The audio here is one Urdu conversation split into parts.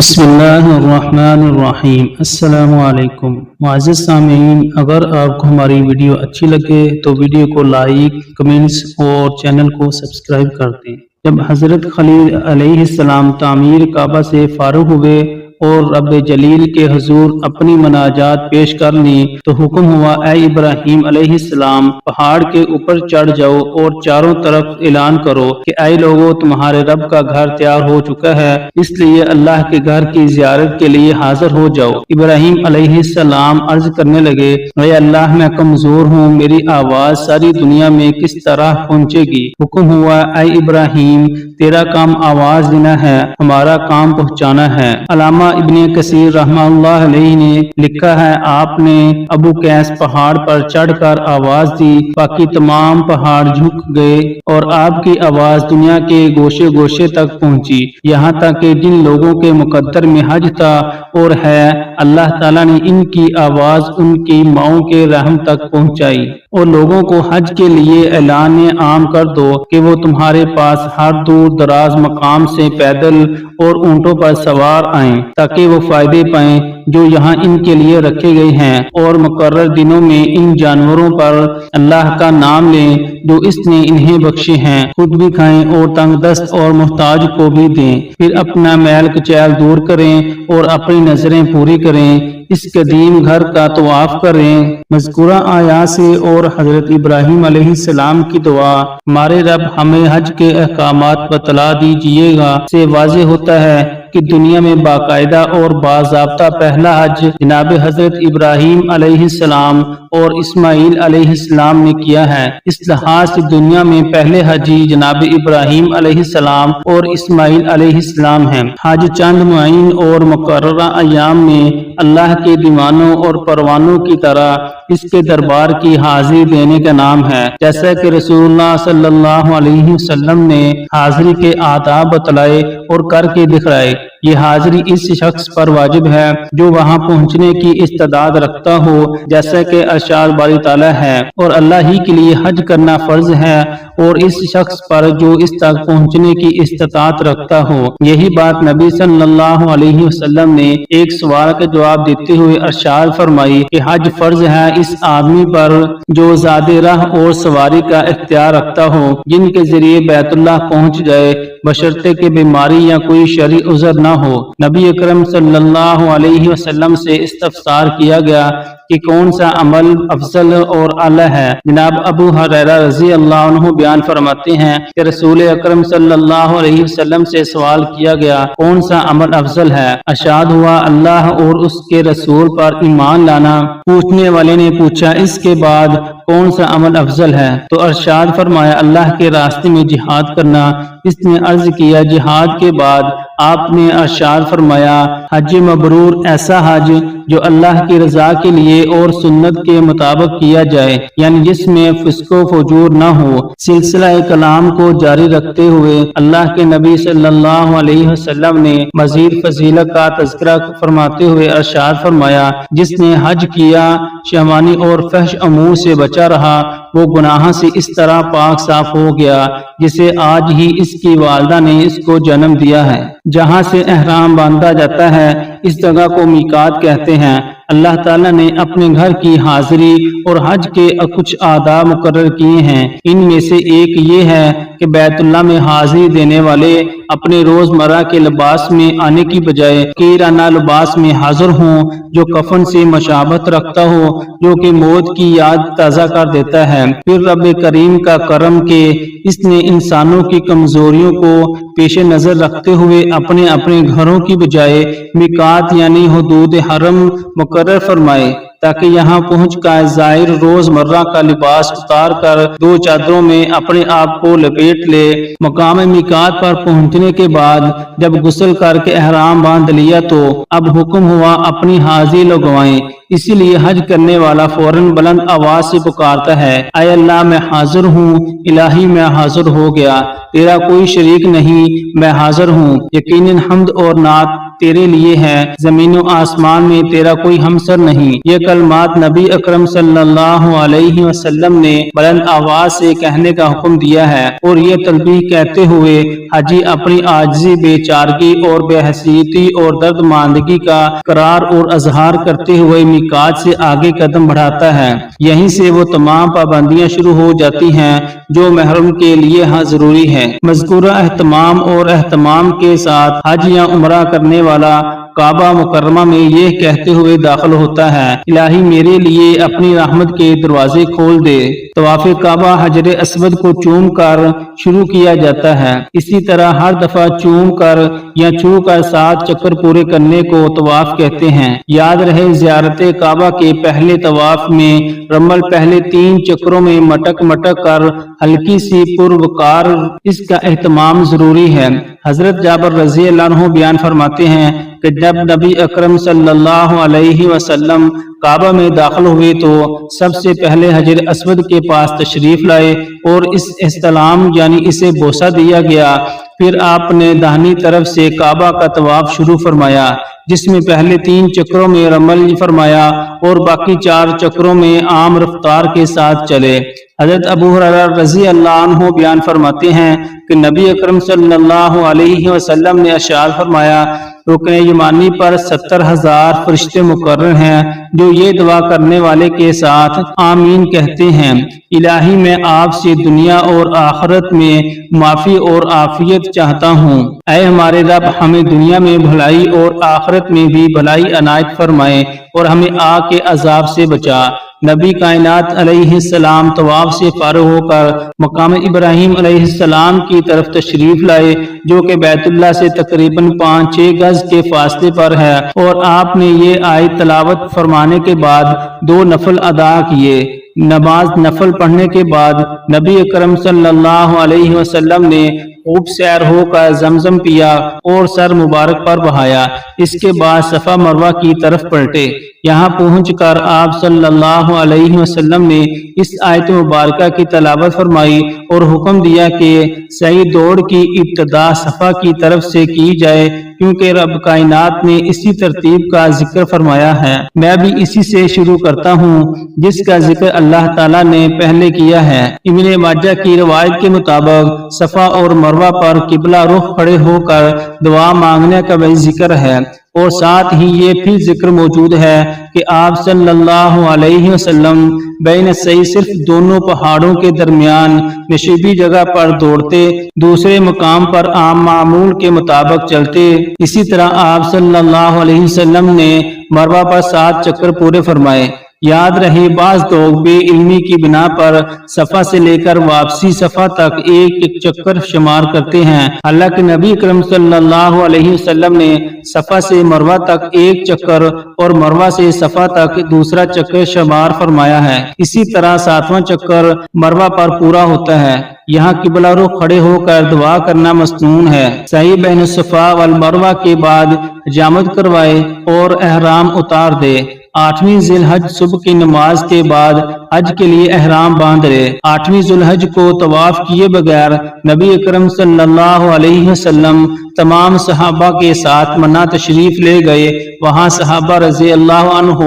بسم اللہ الرحمن الرحیم۔ السلام علیکم معزز سامعین، اگر آپ کو ہماری ویڈیو اچھی لگے تو ویڈیو کو لائک، کمنٹس اور چینل کو سبسکرائب کر دیں۔ جب حضرت خلیل علیہ السلام تعمیر کعبہ سے فارغ ہوئے اور رب جلیل کے حضور اپنی مناجات پیش کر لی تو حکم ہوا، اے ابراہیم علیہ السلام، پہاڑ کے اوپر چڑھ جاؤ اور چاروں طرف اعلان کرو کہ اے لوگو، تمہارے رب کا گھر تیار ہو چکا ہے، اس لیے اللہ کے گھر کی زیارت کے لیے حاضر ہو جاؤ۔ ابراہیم علیہ السلام عرض کرنے لگے، اے اللہ، میں کمزور ہوں، میری آواز ساری دنیا میں کس طرح پہنچے گی؟ حکم ہوا، اے ابراہیم، تیرا کام آواز دینا ہے، ہمارا کام پہنچانا ہے۔ علامہ ابن کثیر رحمہ اللہ علیہ نے لکھا ہے، آپ نے ابو قیس پہاڑ پر چڑھ کر آواز دی، باقی تمام پہاڑ جھک گئے اور آپ کی آواز دنیا کے گوشے گوشے تک پہنچی، یہاں تک کہ جن لوگوں کے مقدر میں حج تھا اور ہے، اللہ تعالیٰ نے ان کی آواز ان کی ماؤں کے رحم تک پہنچائی اور لوگوں کو حج کے لیے اعلان عام کر دو کہ وہ تمہارے پاس ہر دور دراز مقام سے پیدل اور اونٹوں پر سوار آئیں تاکہ وہ فائدے پائیں جو یہاں ان کے لیے رکھے گئے ہیں، اور مقرر دنوں میں ان جانوروں پر اللہ کا نام لیں جو اس نے انہیں بخشے ہیں، خود بھی کھائیں اور تنگ دست اور محتاج کو بھی دیں، پھر اپنا میل کچیل دور کریں اور اپنی نظریں پوری کریں، اس قدیم گھر کا طواف کریں۔ مذکورہ آیات سے اور حضرت ابراہیم علیہ السلام کی دعا، ہمارے رب ہمیں حج کے احکامات بتلا دیجیے گا، سے واضح ہوتا ہے کہ دنیا میں باقاعدہ اور باضابطہ پہلا حج جناب حضرت ابراہیم علیہ السلام اور اسماعیل علیہ السلام نے کیا ہے۔ اس لحاظ سے دنیا میں پہلے حجی جناب ابراہیم علیہ السلام اور اسماعیل علیہ السلام ہیں۔ حج چند معین اور مقررہ ایام میں اللہ کے دیوانوں اور پروانوں کی طرح اس کے دربار کی حاضری دینے کا نام ہے، جیسا کہ رسول اللہ صلی اللہ علیہ وسلم نے حاضری کے آداب بتلائے اور کر کے دکھلائے۔ یہ حاضری اس شخص پر واجب ہے جو وہاں پہنچنے کی استعداد رکھتا ہو، جیسا کہ ارشاد باری تعالیٰ ہے، اور اللہ ہی کے لیے حج کرنا فرض ہے، اور اس شخص پر جو اس تک پہنچنے کی استطاعت رکھتا ہو۔ یہی بات نبی صلی اللہ علیہ وسلم نے ایک سوال کا جواب دیتے ہوئے ارشاد فرمائی کہ حج فرض ہے اس آدمی پر جو زاد راہ اور سواری کا اختیار رکھتا ہو، جن کے ذریعے بیت اللہ پہنچ جائے، بشرطے کہ بیماری یا کوئی شرعی عذر نہ ہو۔ نبی اکرم صلی اللہ علیہ وسلم سے استفسار کیا گیا کہ کون سا عمل افضل اور اعلیٰ ہے؟ جناب ابو ہریرہ رضی اللہ عنہ بیان فرماتے ہیں کہ رسول اکرم صلی اللہ علیہ وسلم سے سوال کیا گیا، کون سا عمل افضل ہے؟ ارشاد ہوا، اللہ اور اس کے رسول پر ایمان لانا۔ پوچھنے والے نے پوچھا، اس کے بعد کون سا عمل افضل ہے؟ تو ارشاد فرمایا، اللہ کے راستے میں جہاد کرنا۔ اس نے عرض کیا، جہاد کے بعد؟ آپ نے ارشاد فرمایا، حج مبرور ایسا حج جو اللہ کی رضا کے لیے اور سنت کے مطابق کیا جائے، یعنی جس میں فسق و فجور نہ ہو۔ سلسلہ کلام کو جاری رکھتے ہوئے اللہ کے نبی صلی اللہ علیہ وسلم نے مزید فضیلت کا تذکرہ فرماتے ہوئے ارشاد فرمایا، جس نے حج کیا، شہوانی اور فحش امور سے بچا رہا، وہ گناہ سے اس طرح پاک صاف ہو گیا جسے آج ہی اس کی والدہ نے اس کو جنم دیا ہے۔ جہاں سے احرام باندھا جاتا ہے اس جگہ کو میقات کہتے ہیں۔ اللہ تعالیٰ نے اپنے گھر کی حاضری اور حج کے کچھ آداب مقرر کیے ہیں، ان میں سے ایک یہ ہے کہ بیت اللہ میں حاضری دینے والے اپنے روزمرہ کے لباس میں آنے کی بجائے کیرانہ لباس میں حاضر ہوں، جو کفن سے مشابہت رکھتا ہو، جو کہ موت کی یاد تازہ کر دیتا ہے۔ پھر رب کریم کا کرم کہ اس نے انسانوں کی کمزوریوں کو پیش نظر رکھتے ہوئے اپنے اپنے گھروں کی بجائے میقات یعنی حدود حرم مقرر فرمائے، تاکہ یہاں پہنچ کر زائر روزمرہ کا لباس اتار کر دو چادروں میں اپنے آپ کو لپیٹ لے۔ مقام میقات پر پہنچنے کے بعد جب غسل کر کے احرام باندھ لیا تو اب حکم ہوا اپنی حاضری لگوائیں۔ اسی لیے حج کرنے والا فوراً بلند آواز سے پکارتا ہے، اے اللہ میں حاضر ہوں، الہی میں حاضر ہو گیا، تیرا کوئی شریک نہیں، میں حاضر ہوں۔ یقیناً حمد اور نعت تیرے لیے ہے، زمین و آسمان میں تیرا کوئی ہمسر نہیں۔ یہ کلمات نبی اکرم صلی اللہ علیہ وسلم نے بلند آواز سے کہنے کا حکم دیا ہے، اور یہ تلبیہ کہتے ہوئے حاجی اپنی عاجزی، بے چارگی اور بے حیثیتی اور درد ماندگی کا اقرار اور اظہار کرتے ہوئے میقات سے آگے قدم بڑھاتا ہے۔ یہیں سے وہ تمام پابندیاں شروع ہو جاتی ہیں جو محرم کے لیے ضروری ہے۔ مذکورہ اہتمام کے ساتھ حج یا عمرہ کرنے والا کعبہ مکرمہ میں یہ کہتے ہوئے داخل ہوتا ہے، الہی میرے لیے اپنی رحمت کے دروازے کھول دے۔ طواف کعبہ حجر اسود کو چوم کر شروع کیا جاتا ہے، اسی طرح ہر دفعہ چوم کر یا چھو کر 7 چکر پورے کرنے کو طواف کہتے ہیں۔ یاد رہے زیارت کعبہ کے پہلے طواف میں رمل پہلے 3 چکروں میں مٹک کر ہلکی سی پروکار اس کا اہتمام ضروری ہے۔ حضرت جابر رضی اللہ عنہ بیان فرماتے ہیں کہ جب نبی اکرم صلی اللہ علیہ وسلم کعبہ میں داخل ہوئے تو سب سے پہلے حجر اسود کے پاس تشریف لائے اور اس استلام یعنی اسے بوسہ دیا گیا۔ پھر آپ نے داہنی طرف سے کعبہ کا طواف شروع فرمایا، جس میں پہلے 3 چکروں میں رمل فرمایا اور باقی 4 چکروں میں عام رفتار کے ساتھ چلے۔ حضرت ابو ہریرہ رضی اللہ عنہ بیان فرماتے ہیں کہ نبی اکرم صلی اللہ علیہ وسلم نے ارشاد فرمایا، رکن یمانی پر 70,000 فرشتے مقرر ہیں جو یہ دعا کرنے والے کے ساتھ آمین کہتے ہیں، الہی میں آپ سے دنیا اور آخرت میں معافی اور عافیت چاہتا ہوں۔ اے ہمارے رب، ہمیں دنیا میں بھلائی اور آخرت میں بھی بھلائی عنایت فرمائے اور ہمیں آگ کے عذاب سے بچا۔ نبی کائنات علیہ السلام طواف سے فارغ ہو کر مقام ابراہیم علیہ السلام کی طرف تشریف لائے، جو کہ بیت اللہ سے تقریباً 5-6 گز کے فاصلے پر ہے، اور آپ نے یہ آیت تلاوت فرمانے کے بعد 2 نفل ادا کیے۔ نماز نفل پڑھنے کے بعد نبی اکرم صلی اللہ علیہ وسلم نے خوب سیر ہو کر زمزم پیا اور سر مبارک پر بہایا۔ اس کے بعد صفا مروہ کی طرف پلٹے۔ یہاں پہنچ کر آپ صلی اللہ علیہ وسلم نے اس آیت مبارکہ کی تلاوت فرمائی اور حکم دیا کہ سعی دوڑ کی ابتدا صفا کی طرف سے کی جائے، کیونکہ رب کائنات نے اسی ترتیب کا ذکر فرمایا ہے۔ میں بھی اسی سے شروع کرتا ہوں جس کا ذکر اللہ تعالیٰ نے پہلے کیا ہے۔ ابن ماجہ کی روایت کے مطابق صفا اور مروہ پر قبلہ رخ کھڑے ہو کر دعا مانگنے کا بھی ذکر ہے، اور ساتھ ہی یہ بھی ذکر موجود ہے کہ آپ صلی اللہ علیہ وسلم بین سعی صرف دونوں پہاڑوں کے درمیان نشیبی جگہ پر دوڑتے، دوسرے مقام پر عام معمول کے مطابق چلتے۔ اسی طرح آپ صلی اللہ علیہ وسلم نے مروہ پر 7 چکر پورے فرمائے۔ یاد رہے بعض لوگ بے علمی کی بنا پر صفا سے لے کر واپسی صفا تک ایک چکر شمار کرتے ہیں، حالانکہ نبی اکرم صلی اللہ علیہ وسلم نے صفا سے مروہ تک 1 چکر اور مروہ سے صفا تک دوسرا چکر شمار فرمایا ہے۔ اسی طرح 7واں چکر مروہ پر پورا ہوتا ہے۔ یہاں قبلہ رخ کھڑے ہو کر دعا کرنا مسنون ہے۔ سعی بین الصفا والمروہ کے بعد حجامت کروائے اور احرام اتار دے۔ 8ویں ذی الحج صبح کی نماز کے بعد حج کے لیے احرام باندھ لے۔ 8ویں ذی الحج کو طواف کیے بغیر نبی اکرم صلی اللہ علیہ وسلم تمام صحابہ کے ساتھ منا تشریف لے گئے۔ وہاں صحابہ رضی اللہ عنہ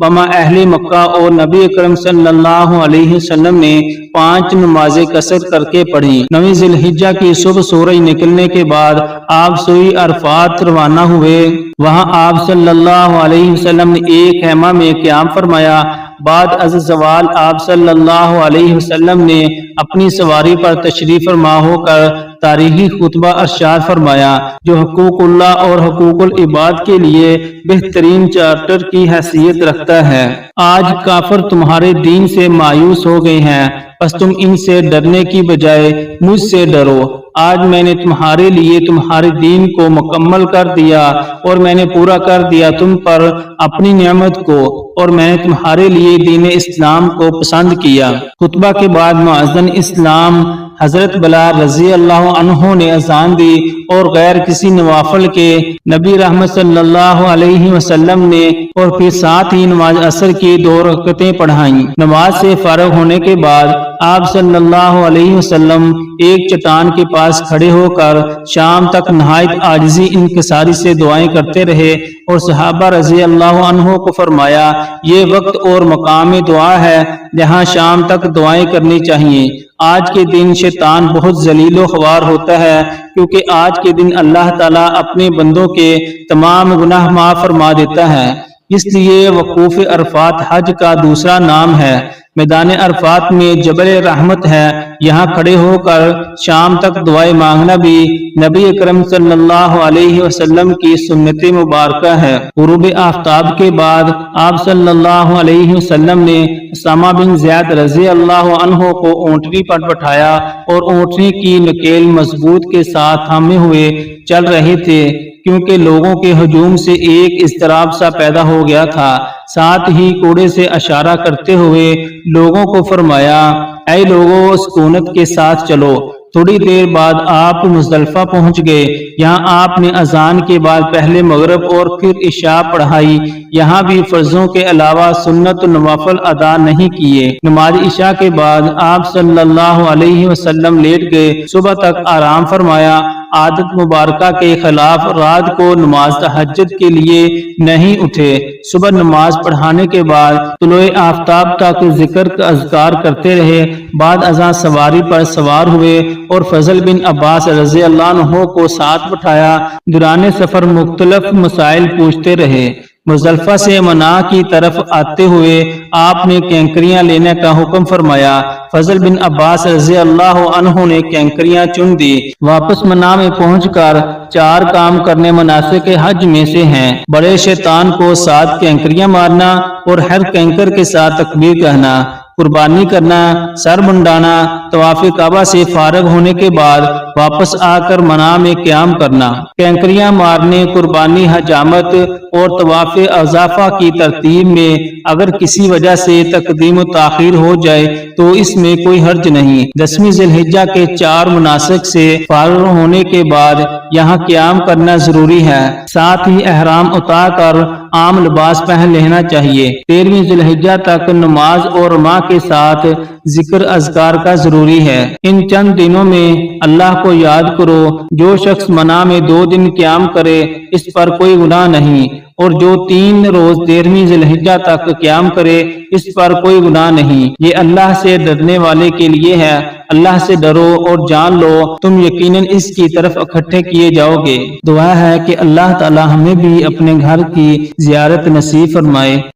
وما اہل مکہ اور نبی اکرم صلی اللہ علیہ وسلم نے 5 نمازیں قصر کر کے پڑھی۔ 9ویں ذی الحجہ کی صبح سورج نکلنے کے بعد آپ سوئی عرفات روانہ ہوئے۔ وہاں آپ صلی اللہ علیہ وسلم نے ایک خیمہ میں قیام فرمایا۔ بعد از زوال آپ صلی اللہ علیہ وسلم نے اپنی سواری پر تشریف فرما ہو کر تاریخی خطبہ ارشاد فرمایا، جو حقوق اللہ اور حقوق العباد کے لیے بہترین چارٹر کی حیثیت رکھتا ہے۔ آج کافر تمہارے دین سے مایوس ہو گئے ہیں، بس تم ان سے ڈرنے کی بجائے مجھ سے ڈرو۔ آج میں نے تمہارے لیے تمہارے دین کو مکمل کر دیا اور میں نے پورا کر دیا تم پر اپنی نعمت کو، اور میں نے تمہارے لیے دین اسلام کو پسند کیا۔ خطبہ کے بعد مؤذن اسلام حضرت بلال رضی اللہ عنہ نے اذان دی اور غیر کسی نوافل کے نبی رحمت صلی اللہ علیہ وسلم نے اور پھر ساتھ ہی نماز عصر کی 2 رکعتیں پڑھائیں۔ نماز سے فارغ ہونے کے بعد آپ صلی اللہ علیہ وسلم ایک چٹان کے پاس پاس کھڑے ہو کر شام تک نہایت عاجزی انکساری سے دعائیں کرتے رہے، اور صحابہ رضی اللہ عنہ کو فرمایا یہ وقت اور مقام دعا ہے جہاں شام تک دعائیں کرنی چاہیے۔ آج کے دن شیطان بہت ذلیل و خوار ہوتا ہے، کیونکہ آج کے دن اللہ تعالیٰ اپنے بندوں کے تمام گناہ معاف فرما دیتا ہے۔ اس لیے وقوف عرفات حج کا دوسرا نام ہے۔ میدان عرفات میں جبل رحمت ہے، یہاں کھڑے ہو کر شام تک دعائیں مانگنا بھی نبی اکرم صلی اللہ علیہ وسلم کی سنت مبارکہ ہے۔ غروب آفتاب کے بعد آپ صلی اللہ علیہ وسلم نے اسامہ بن زید رضی اللہ عنہ کو اونٹنی پر بٹھایا اور اونٹنی کی نکیل مضبوط کے ساتھ تھامے ہوئے چل رہے تھے، کیونکہ لوگوں کے ہجوم سے ایک اضطراب سا پیدا ہو گیا تھا۔ ساتھ ہی کوڑے سے اشارہ کرتے ہوئے لوگوں کو فرمایا، اے لوگوں سکونت کے ساتھ چلو۔ تھوڑی دیر بعد آپ مزدلفہ پہنچ گئے۔ یہاں آپ نے اذان کے بعد پہلے مغرب اور پھر عشاء پڑھائی۔ یہاں بھی فرضوں کے علاوہ سنت و نوافل ادا نہیں کیے۔ نماز عشاء کے بعد آپ صلی اللہ علیہ وسلم لیٹ گئے، صبح تک آرام فرمایا۔ عادت مبارکہ کے خلاف رات کو نماز تہجد کے لیے نہیں اٹھے۔ صبح نماز پڑھانے کے بعد طلوع آفتاب تک ذکر کا اذکار کرتے رہے۔ بعد ازاں سواری پر سوار ہوئے اور فضل بن عباس رضی اللہ عنہ کو ساتھ بٹھایا۔ دوران سفر مختلف مسائل پوچھتے رہے۔ مزدلفہ سے منع کی طرف آتے ہوئے آپ نے کینکریاں لینے کا حکم فرمایا۔ فضل بن عباس رضی اللہ عنہ نے کینکریاں چن دی۔ واپس منع میں پہنچ کر 4 کام کرنے مناسک حج میں سے ہیں۔ بڑے شیطان کو 7 کینکریاں مارنا اور ہر کینکر کے ساتھ تکبیر کہنا، قربانی کرنا، سر منڈانا، طواف کعبہ سے فارغ ہونے کے بعد واپس آ کر منع میں قیام کرنا۔ کینکریاں مارنے، قربانی، حجامت اور طواف اضافہ کی ترتیب میں اگر کسی وجہ سے تقدیم و تاخیر ہو جائے تو اس میں کوئی حرج نہیں۔ 10ویں ذی الحجہ کے 4 مناسک سے فارغ ہونے کے بعد یہاں قیام کرنا ضروری ہے۔ ساتھ ہی احرام اتار کر عام لباس پہن لینا چاہیے۔ 13ویں ذی الحجہ تک نماز اور رماح کے ساتھ ذکر اذکار کا ضروری ہے۔ ان چند دنوں میں اللہ کو یاد کرو۔ جو شخص منع میں 2 دن قیام کرے اس پر کوئی گناہ نہیں، اور جو 3 روز 13ویں ذی الحجہ تک قیام کرے اس پر کوئی گناہ نہیں۔ یہ اللہ سے ڈرنے والے کے لیے ہے۔ اللہ سے ڈرو اور جان لو تم یقیناً اس کی طرف اکٹھے کیے جاؤ گے۔ دعا ہے کہ اللہ تعالی ہمیں بھی اپنے گھر کی زیارت نصیب فرمائے۔